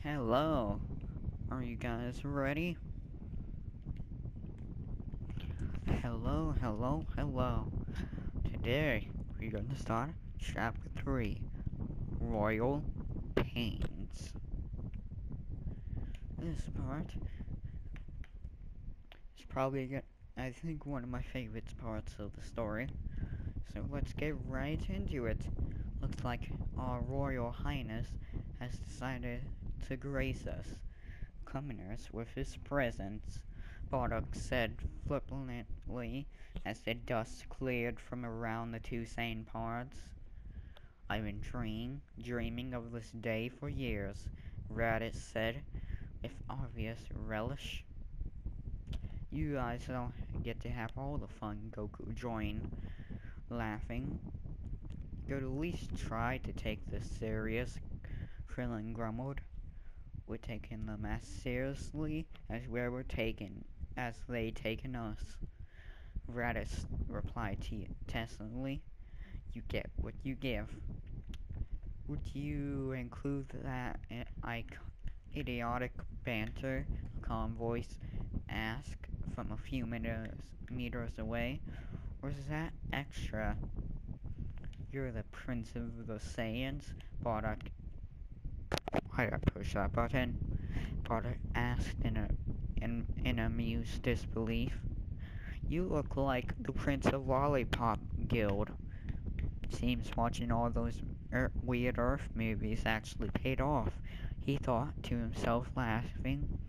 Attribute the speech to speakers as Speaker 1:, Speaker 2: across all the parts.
Speaker 1: Hello, are you guys ready? Hello. Today, we're gonna start Chapter 3, Royal Pains. This part is probably, I think, one of my favorite parts of the story. So let's get right into it. Looks like our Royal Highness has decided to grace us, commoners, with his presence. Bardock said flippantly as the dust cleared from around the two sane parts. I've been dreaming of this day for years, Raditz said, with obvious relish. You guys don't get to have all the fun, Goku joined, laughing. Could at least try to take this serious, Krillin grumbled. We're taking them as seriously as they taken us. Raditz replied testily. You get what you give. Would you include that idiotic banter? A calm voice asked from a few meters away. Or is that extra? You're the Prince of the Saiyans? Bardock. Why'd I push that button? Bardock asked in amused disbelief. You look like the Prince of Lollipop Guild. Seems watching all those weird Earth movies actually paid off, he thought to himself, laughing.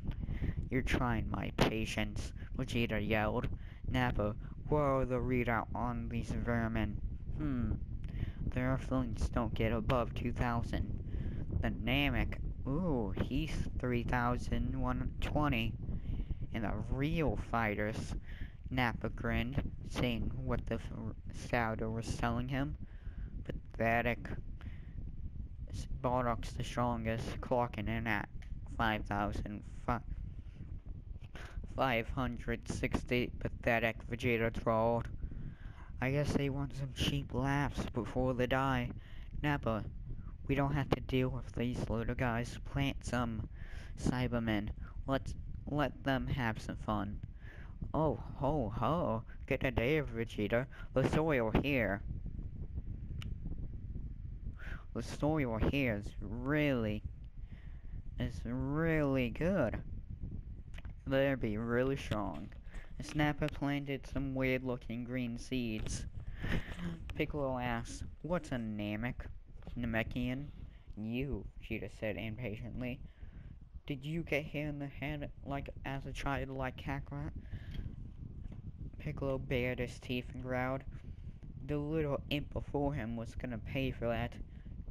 Speaker 1: You're trying my patience, Vegeta yelled. Nappa, whoa, the readout on these vermin. Their Earthlings don't get above 2,000. The Namek, ooh, he's 3,120. And the real fighters, Nappa grinned, seeing what the scouter was telling him. Pathetic. Bardock's the strongest, clocking in at 5,560. Pathetic, Vegeta trolled. I guess they want some cheap laughs before they die. Nappa, we don't have to deal with these little guys. Plant some Cybermen. Let them have some fun. Oh, ho, ho. Good day, Vegeta. The soil here. The soil here is really good. They'll be really strong. Snapper planted some weird-looking green seeds. Piccolo asked, what's a Namekian? You, Cheetah said impatiently. Did you get hit in the head like as a child like Kakarot? Piccolo bared his teeth and growled. The little imp before him was gonna pay for that.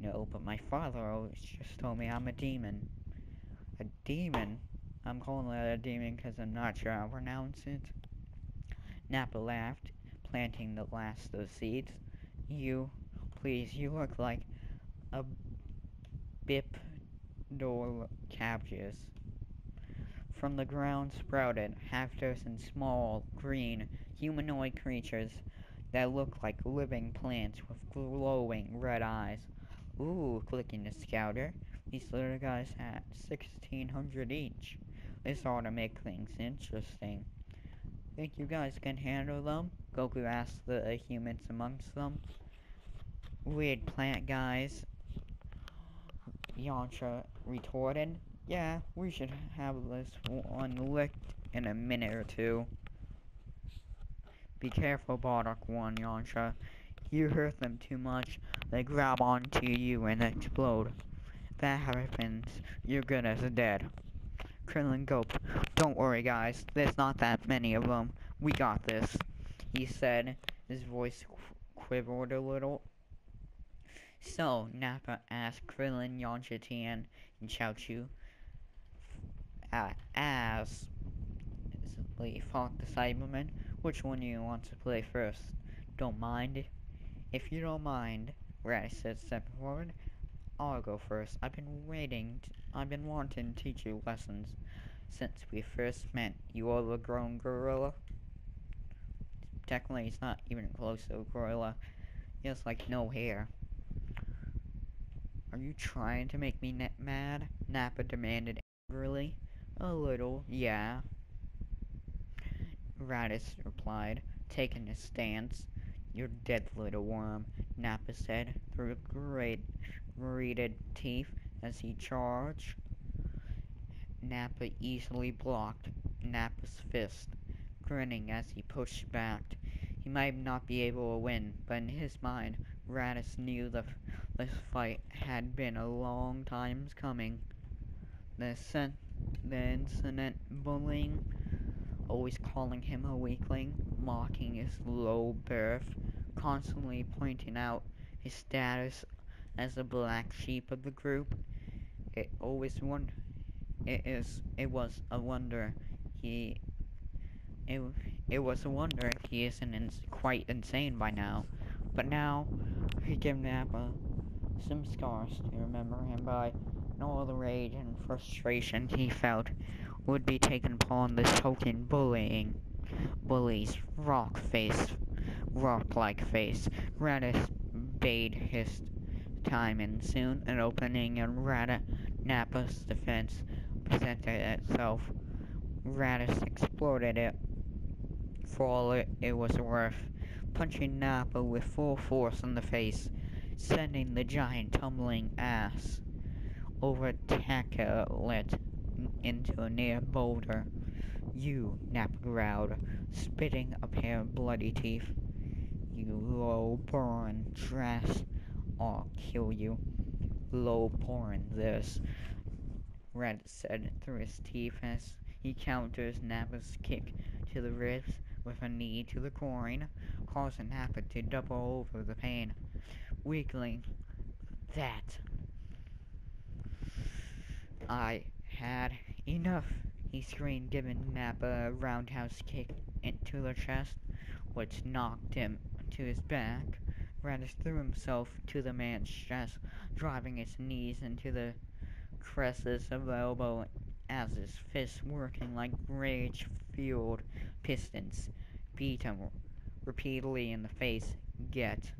Speaker 1: No, but my father always just told me I'm a demon. A demon? I'm calling it a demon because I'm not sure how to pronounce it. Nappa laughed, planting the last of the seeds. You look like a bipedal cabbages. From the ground sprouted half-dozen small, green, humanoid creatures that looked like living plants with glowing red eyes. Ooh, clicking the scouter. These little guys had 1,600 each. This ought to make things interesting. Think you guys can handle them? Goku asked the humans amongst them. Weird plant guys, Yamcha retorted. Yeah, we should have this one licked in a minute or two. Be careful, Bardock warned Yamcha. You hurt them too much, they grab onto you and explode. If that happens, you're good as dead. Krillin gulped. Don't worry, guys. There's not that many of them. We got this, he said. His voice quivered a little. So, Nappa asked Krillin, Yamcha, Tien, and Chaozu. As they fought the Cybermen, which one do you want to play first? Don't mind? If you don't mind, Raditz said, stepping forward. I'll go first. I've been wanting to teach you lessons since we first met, you overgrown gorilla. Technically, he's not even close to a gorilla. He has, like, no hair. Are you trying to make me mad? Nappa demanded angrily. A little, yeah, Raditz replied, taking his stance. "You're dead, little worm," Nappa said through great gritted teeth as he charged. Nappa easily blocked Nappa's fist, grinning as he pushed back. He might not be able to win, but in his mind, Raditz knew this fight had been a long time coming. The incident bullying, always calling him a weakling, mocking his low birth, constantly pointing out his status as the black sheep of the group. It always won. It was a wonder he. It, it was a wonder he isn't quite insane by now. But now, he gave Nappa some scars to remember him by, and all the rage and frustration he felt would be taken upon this token bully's rock-like face. Raditz bade his time, and soon an opening in Nappa's defense presented itself. Raditz exploited it for all it was worth, punching Nappa with full force in the face, sending the giant tumbling ass over Tacklet into a near boulder. "You," Nappa growled, spitting a pair of bloody teeth. "You low-born trash. I'll kill you." "Low-born this," Raditz said through his teeth as he counters Nappa's kick to the ribs with a knee to the groin, causing Nappa to double over the pain. Weakling, that. "I had enough," he screamed, giving Nappa a roundhouse kick into the chest, which knocked him to his back. Raditz threw himself to the man's chest, driving his knees into the creases of the elbow as his fists, working like rage-fueled pistons, beat him repeatedly in the face. "Get,"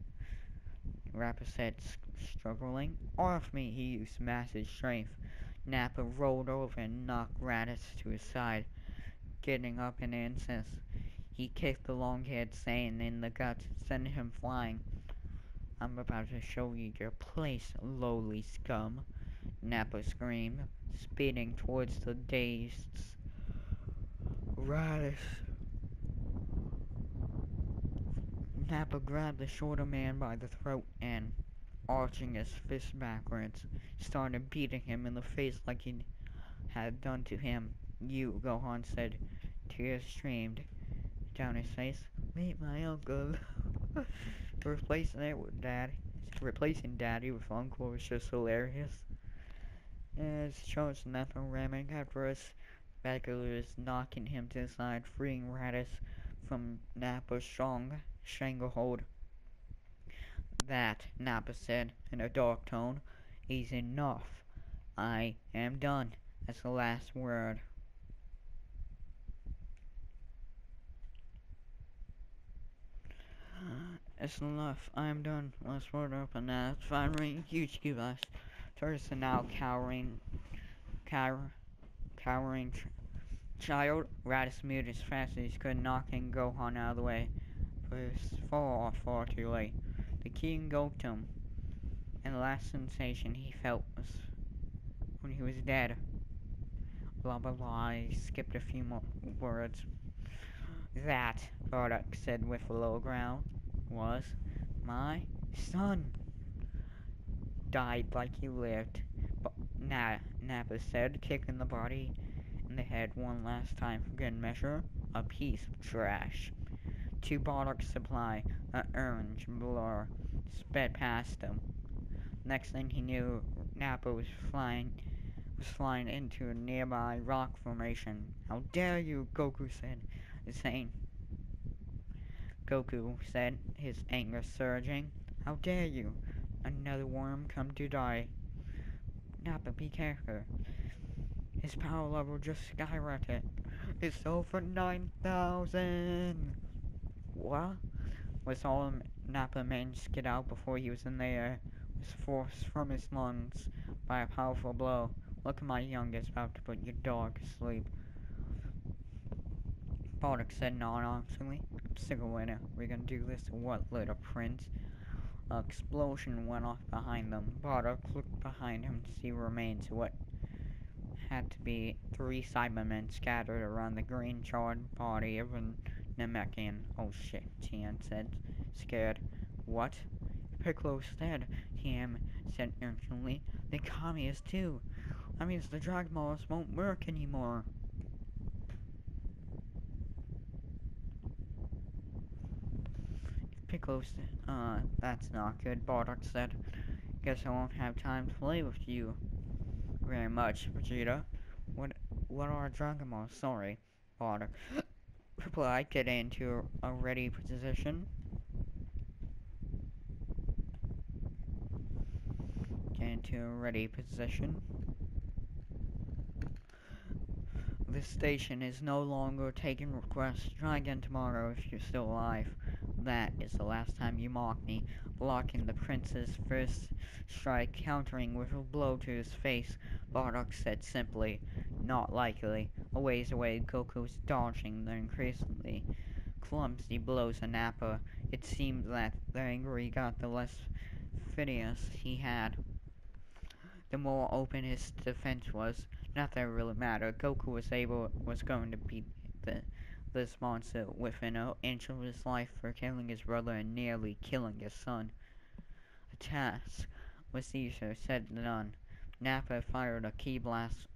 Speaker 1: Nappa said, struggling. "Off me!" He used massive strength. Nappa rolled over and knocked Raditz to his side. Getting up in an instant, he kicked the long-haired Saiyan in the gut, sending him flying. "I'm about to show you your place, lowly scum," Nappa screamed, speeding towards the dazed Raditz. Nappa grabbed the shorter man by the throat and, arching his fist backwards, started beating him in the face like he had done to him. "You," Gohan said. Tears streamed down his face. "Meet my uncle." Replacing Daddy with Uncle was just hilarious. As Charles Nappa ramming after us, regulars knocking him to the side, freeing Raditz from Nappa's strong stranglehold. "That," Nappa said in a dark tone, "is enough. I am done." That's the last word. "It's enough. I am done." Last word open now. Finally, huge guys. Towards the now cowering child. Raditz moved as fast as he could, knocking Gohan out of the way. But it was far too late. The king gulped him, and the last sensation he felt was when he was dead. Blah blah blah. He skipped a few more words. "That," Bardock said with a low growl, "was my son. Died like he lived." But Nappa said, kicking the body in the head one last time for good measure. "A piece of trash." To Bardock's supply, an orange blur sped past him. Next thing he knew, Nappa was flying into a nearby rock formation. "How dare you!" Goku said, his anger surging. "How dare you! Another worm come to die." "Nappa, be careful." His power level just skyrocketed. "It's over 9,000! What? Was all Nappa managed to get out before he was in the air. was forced from his lungs by a powerful blow. Look at my youngest about to put your dog to sleep. Bardock said nonchalantly. I'm sick of waiting. We're gonna do this or what, little prince? An explosion went off behind them. Bardock looked behind him to see remains of what had to be 3 Cybermen scattered around the green charred body of a Namekian. Oh shit, Tian said, scared. What? Piccolo's dead, Tian said urgently. The Kami is too. That means the drag balls won't work anymore. Piccolo's, that's not good, Bardock said. Guess I won't have time to play with you very much, Vegeta. What are Dragon Balls? Sorry, Bardock replied, get into a ready position. Get into a ready position. This station is no longer taking requests. Try again tomorrow if you're still alive. That is the last time you mock me, blocking the prince's first strike, countering with a blow to his face. Bardock said simply, not likely. A ways away, Goku was dodging the increasingly clumsy blows of Nappa. It seemed that the anger he got, the less furious he had. The more open his defense was. Not that it really mattered. Goku was going to beat this monster within an inch of his life for killing his brother and nearly killing his son. The task was easier said than done. Nappa fired a ki blast,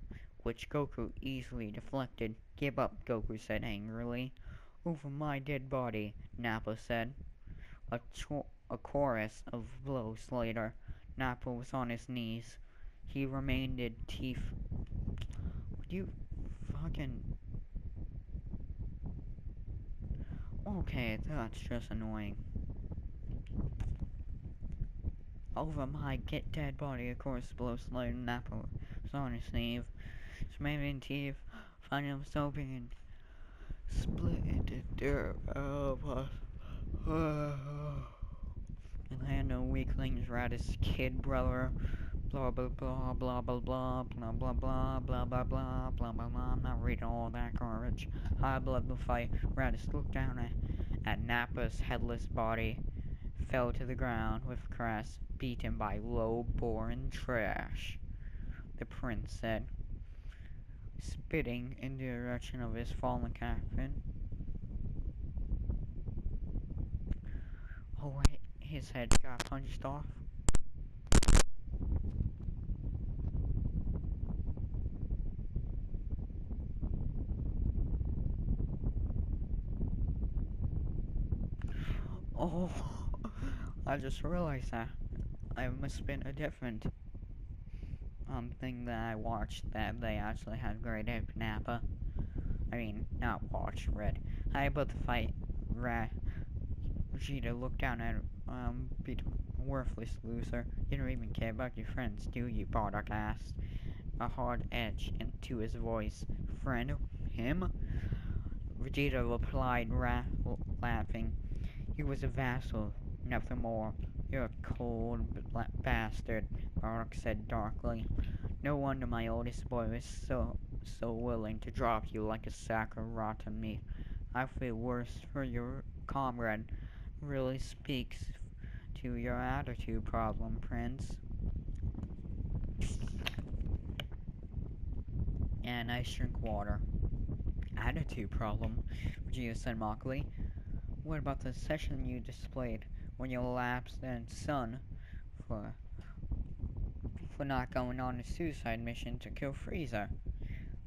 Speaker 1: which Goku easily deflected. Give up, Goku said angrily. Over my dead body, Nappa said. A chorus of blows later, Nappa was on his knees. He remained in teeth. Would you fucking... Okay, that's just annoying. Over my dead body, of course, blows later, Nappa was on his knees. His remaining teeth, finding himself being split into dirt. And had no weaklings, right? His kid brother. Blah blah blah blah blah blah blah blah blah blah blah blah blah blah blah. I'm not reading all that garbage. High blood will fight. Raditz looked down at Nappa's headless body, fell to the ground with a crash, beaten by low-born trash. The prince said, spitting in the direction of his fallen captain. Oh, his head got punched off. Oh, I just realized that I must have been a different thing that I watched that they actually had great at Nappa. I mean, not watch, read. How about the fight? Vegeta looked down at beat a worthless loser. You don't even care about your friends, do you? Bardock asked, a hard edge into his voice. Friend? Him? Vegeta replied, laughing. He was a vassal, nothing more. You're a cold bastard, Bardock said darkly. No wonder my oldest boy was so willing to drop you like a sack of rotten meat. I feel worse for your comrade. Really speaks to your attitude problem, Prince. And I drink water. Attitude problem? Vegeta said mockingly. What about the session you displayed when you lapsed and son for not going on a suicide mission to kill Frieza?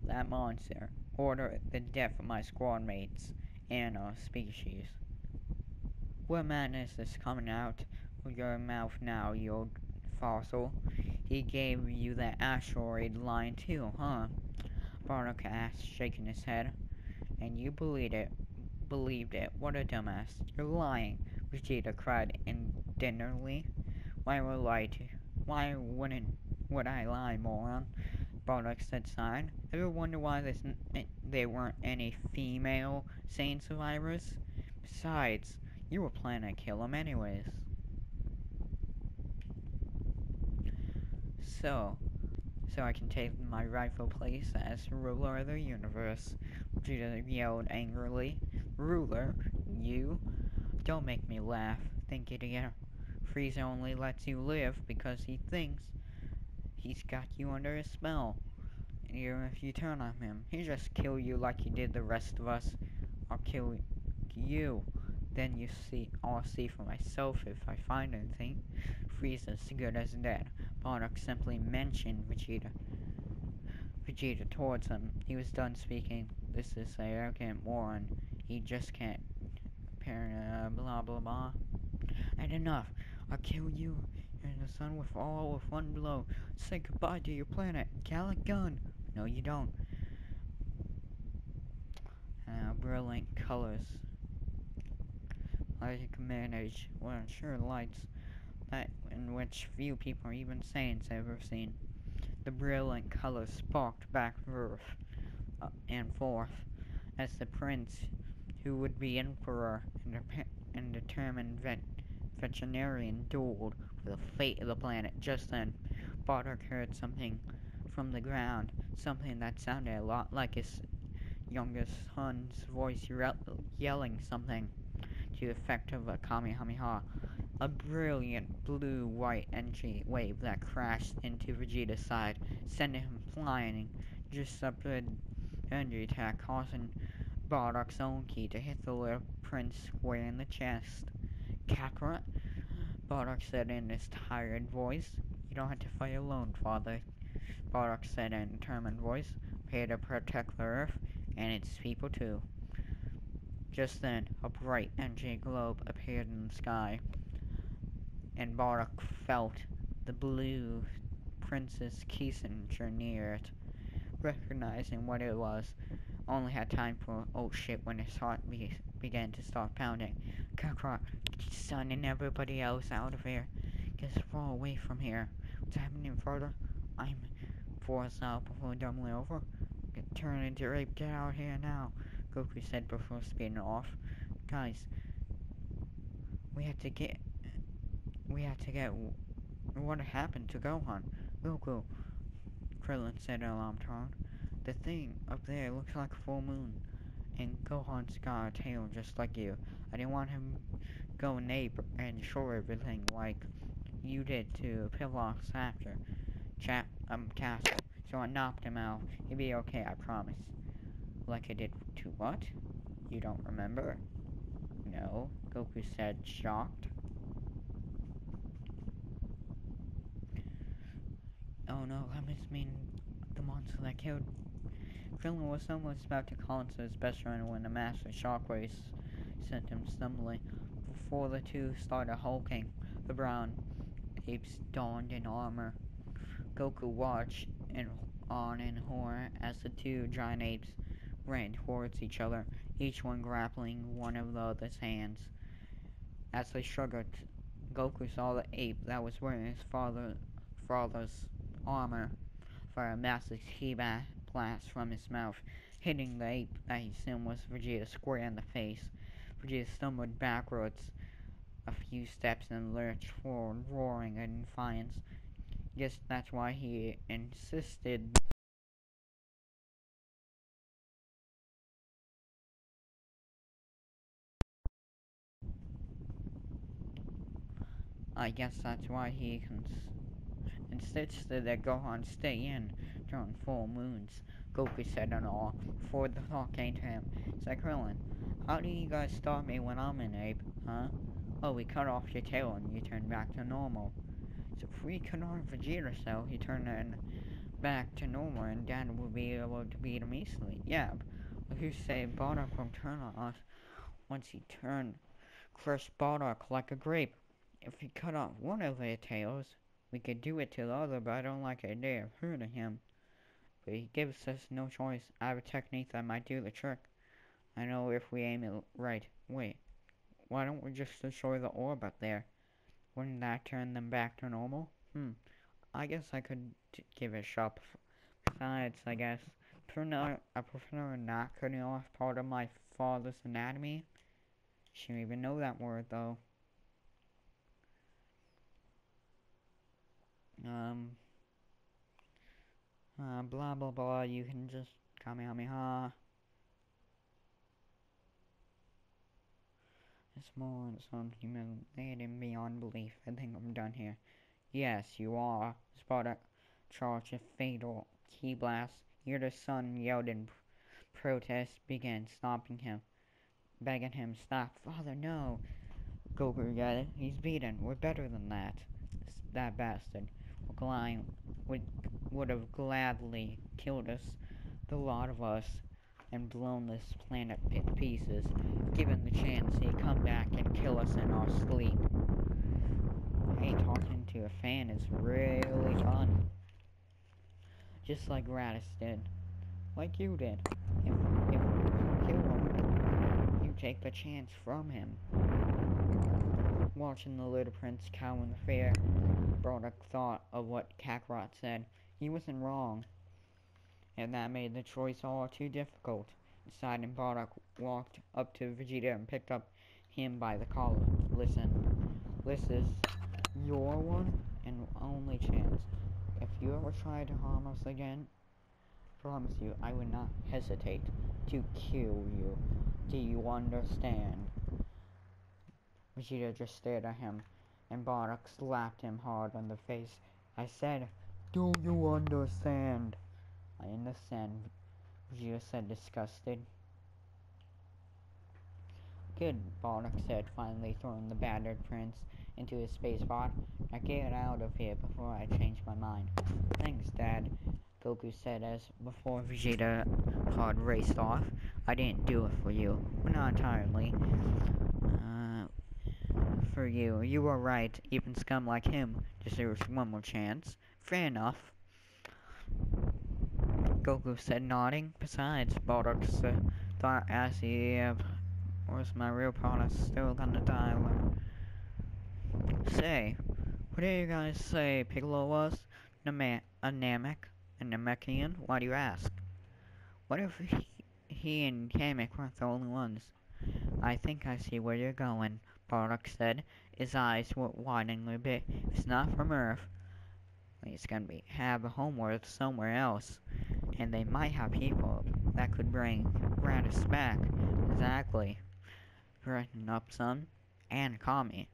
Speaker 1: That monster ordered the death of my squad mates and our species. What madness is coming out of your mouth now, you old fossil? He gave you that asteroid line too, huh? Bardock asked, shaking his head. And you believed it. What a dumbass. You're lying, Vegeta cried indignantly. Why would I lie, moron? Bardock said, sighing. Ever wonder why there weren't any female Saiyan survivors? Besides, you were planning to kill him anyways. So I can take my rightful place as ruler of the universe. Vegeta yelled angrily. Ruler? You? Don't make me laugh, think idiot. Frieza only lets you live because he thinks he's got you under his spell. And even if you turn on him, he'll just kill you like he did the rest of us. I'll kill you. Then I'll see for myself if I find anything. Frieza's good as dead. Bardock simply mentioned Vegeta towards him. He was done speaking. This is a arrogant moron. He just can't blah blah blah. And enough. I'll kill you and the sun with one blow. Say goodbye to your planet. Gallic gun. No, you don't. Brilliant colors. Like a command age. Well, sure lights that in which few people or even Saiyans have ever seen. The brilliant colors sparked back and forth as the prince, who would be emperor and determined veterinarian, dueled for the fate of the planet. Just then, Bardock heard something from the ground, something that sounded a lot like his youngest son's voice yelling something to the effect of a Kamehameha. A brilliant blue-white energy wave that crashed into Vegeta's side, sending him flying just up the energy attack, causing Bardock's own ki to hit the little prince square in the chest. Kakarot, Bardock said in his tired voice. You don't have to fight alone, father, Bardock said in a determined voice. Here to protect the Earth, and its people too. Just then, a bright energy globe appeared in the sky, and Bardock felt the blue prince's key signature near it. Recognizing what it was, only had time for oh shit when his heart began to start pounding. Kakarot, get your son and everybody else out of here. Get as far away from here. What's happening further? I'm forced out before dumbly over. Turn into rape, get out here now, Goku said before speeding off. Guys, we have to get what happened to Gohan? Goku, Krillin said in an alarmed tone. The thing up there looks like a full moon, and Gohan's got a tail just like you. I didn't want him going ape and destroy everything like you did to Pilloc's castle. So I knocked him out. He'll be okay, I promise. Like I did to what? You don't remember? No, Goku said, shocked. Oh no, that must mean the monster that killed. Krillin was almost about to call into his best friend when a massive shockwave sent him stumbling. Before the two started hulking, the brown apes donned in armor. Goku watched on in horror as the two giant apes ran towards each other, each one grappling one of the other's hands. As they struggled, Goku saw the ape that was wearing his father's armor fire a massive ki blast from his mouth, hitting the ape that he assumed was Vegeta square in the face. Vegeta stumbled backwards a few steps and lurched forward, roaring in defiance. Guess that's why he insisted. I guess that's why he insisted that Gohan stay in during full moons, Goku said in awe, before the thought came to him. It's like, Krillin, how do you guys stop me when I'm an ape, huh? Oh, we cut off your tail and you turn back to normal. So if we cut off Vegeta's tail, he turned back to normal and Dad will be able to beat him easily. Yeah, but who say Bardock will turn on us once he crushed Bardock like a grape? If we cut off one of their tails, we could do it to the other, but I don't like the idea of hurting him. But he gives us no choice. I have a technique that might do the trick. I know if we aim it right. Wait, why don't we just destroy the orb up there? Wouldn't that turn them back to normal? I guess I could give it a shot. Besides, I guess, I prefer not cutting off part of my father's anatomy. She didn't even know that word, though. Blah blah blah, you can just Kamehameha. It's more some humiliating beyond belief. I think I'm done here. Yes, you are. Bardock charged a fatal key blast. Here the son yelled in protest, began stomping him, begging him, stop. Father, no. Goku yelled, he's beaten. We're better than that. That bastard would, would have gladly killed us, the lot of us, and blown this planet to pieces. Given the chance, he'd come back and kill us in our sleep. Hey, talking to a fan is really fun. Just like Raditz did. Like you did. If you kill him, you take the chance from him. Watching the little prince cower in fear, Bardock thought of what Kakarot said. He wasn't wrong, and that made the choice all too difficult. Deciding, Bardock walked up to Vegeta and picked up him by the collar. Listen, this is your one and only chance. If you ever try to harm us again, promise you I will not hesitate to kill you. Do you understand? Vegeta just stared at him, and Bardock slapped him hard on the face. I said, do you understand? I understand, Vegeta said, disgusted. Good, Bardock said, finally throwing the battered prince into his space pod. Now get out of here before I change my mind. Thanks, Dad, Goku said as before Vegeta pod raced off. I didn't do it for you. Well, not entirely. For you. You were right. Even scum like him deserves one more chance. Fair enough. Goku said, nodding. Besides, Bardock thought as he was my real partner still gonna die. Say, what do you guys say Piccolo was? A Namek? A Namekian? Why do you ask? What if he and Kamek weren't the only ones? I think I see where you're going, Bardock said. His eyes were widening a bit. It's not from Earth. It's gonna have a homeworld somewhere else. And they might have people that could bring Raditz back. Exactly. Brighten up, son. And Kami.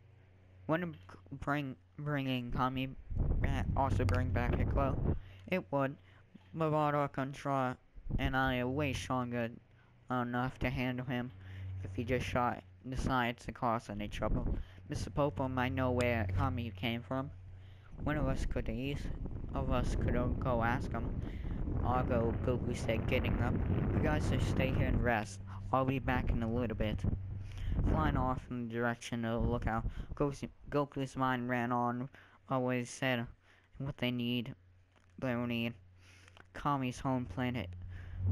Speaker 1: Wouldn't bringing Kami back also bring back Piccolo? It would. But Bardock and I are way stronger enough to handle him if he just decides to cause any trouble. Mr. Popo might know where Kami came from. One of us could go ask him. I'll go, Goku said, getting up. You guys just stay here and rest. I'll be back in a little bit. Flying off in the direction of the lookout, Goku's mind ran on, always said what they'll need. Kami's home planet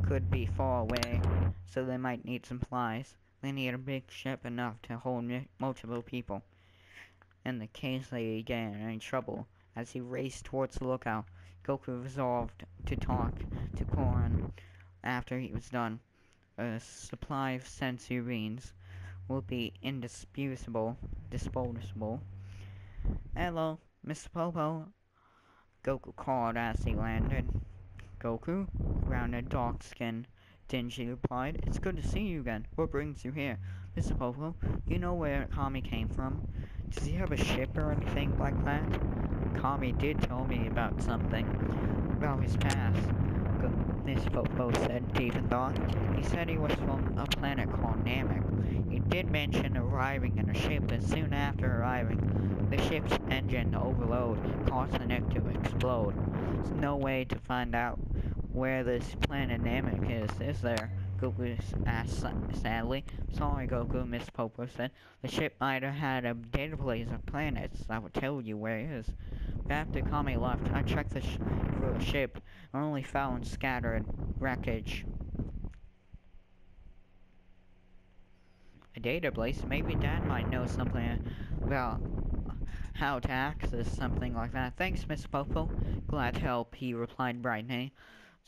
Speaker 1: could be far away, so they might need supplies. They need a big ship enough to hold multiple people. In the case they get in any trouble, as he raced towards the lookout, Goku resolved to talk to Koran after he was done. A supply of senzu beans will be indisputable, disposable. Hello, Mr. Popo, Goku called as he landed. Goku, rounded, dark-skinned, dingy replied, it's good to see you again. What brings you here? Mr. Popo, you know where Kami came from? Does he have a ship or anything like that? Kami did tell me about something, about his past. Mr. Popo said, deep in thought. He said he was from a planet called Namek. He did mention arriving in a ship, and soon after arriving, the ship's engine overload, causing it to explode. There's no way to find out where this planet Namek is there? Goku asked sadly. Sorry, Goku, Miss Popo said. The ship might have had a database of planets that would tell you where it is. But after Kami left, I checked for the ship and only found scattered wreckage. A database? Maybe Dad might know something about how to access something like that. Thanks, Miss Popo. Glad to help, he replied brightening.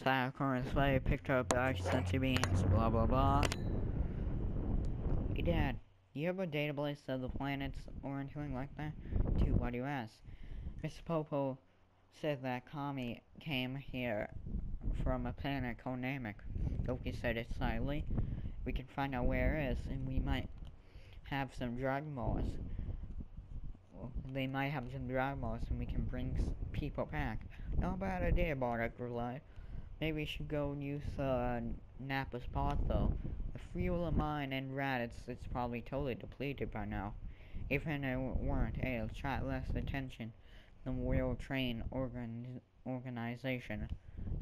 Speaker 1: Sakura's way picked up the senzu beans, blah blah blah. Hey Dad, you have a database of the planets or anything like that? Dude, why do you ask? Mr. Popo said that Kami came here from a planet called Namek. Loki said it slightly. We can find out where it is, and we might have some drug balls. Well, they might have some drug balls, and we can bring people back. Not a bad idea, Bardock replied. Maybe we should go use Nappa's pot, though. The fuel of mine and rat, it's probably totally depleted by now. Even if it weren't, it'll attract less attention than World Train Organization,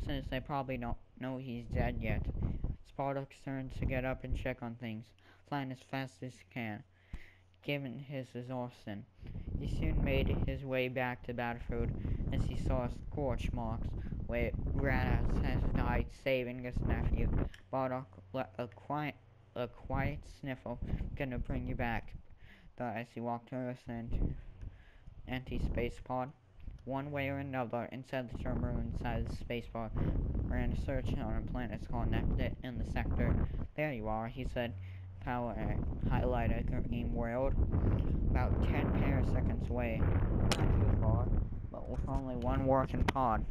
Speaker 1: since they probably don't know he's dead yet. Bardock's turn to get up and check on things, flying as fast as he can, given his exhaustion. He soon made his way back to Battlefield as he saw scorch marks where Gradas has died saving his nephew. Bardock let a quiet sniffle. Gonna bring you back, thought as he walked to his anti-space pod. One way or another, inside the terminal inside the space pod, ran a search on a planet called Nectar in the sector. There you are, he said. Power highlight a green world. About 10 paraseconds away. Not too far, but with only one working pod.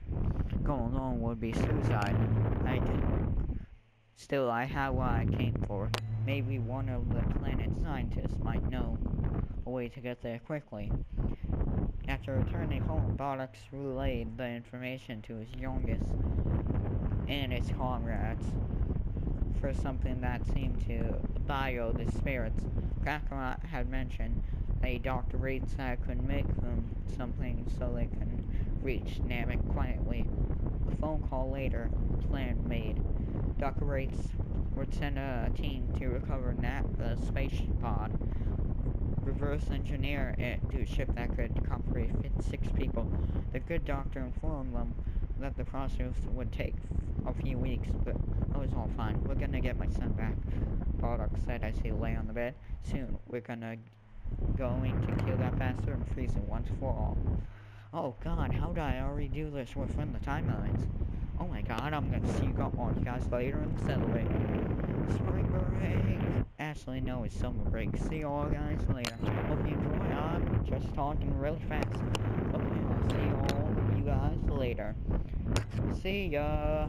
Speaker 1: Going alone would be suicide. Still, I have what I came for. Maybe one of the planet's scientists might know a way to get there quickly. After returning home, Bardock relayed the information to his youngest and his comrades for something that seemed to bio the spirits. Kakarot had mentioned a Dr. Reed said could make them something so they can reach Namek quietly. A phone call later, plan made. Dr. Reeds would send a team to recover the space pod, reverse engineer it to a ship that could comfortably fit 6 people. The good doctor informed them that the process would take a few weeks, but it was all fine. We're gonna get my son back, Bardock said as he lay on the bed. Soon, we're going to kill that bastard and freeze it once for all. Oh god, how did I already do this within the timelines? Oh my god, I'm gonna see you guys later in the elevator. Spring break! Actually, no, it's summer break. See you all guys later. Hope you enjoy. I'm just talking really fast. Okay, I'll see all you guys later. See ya!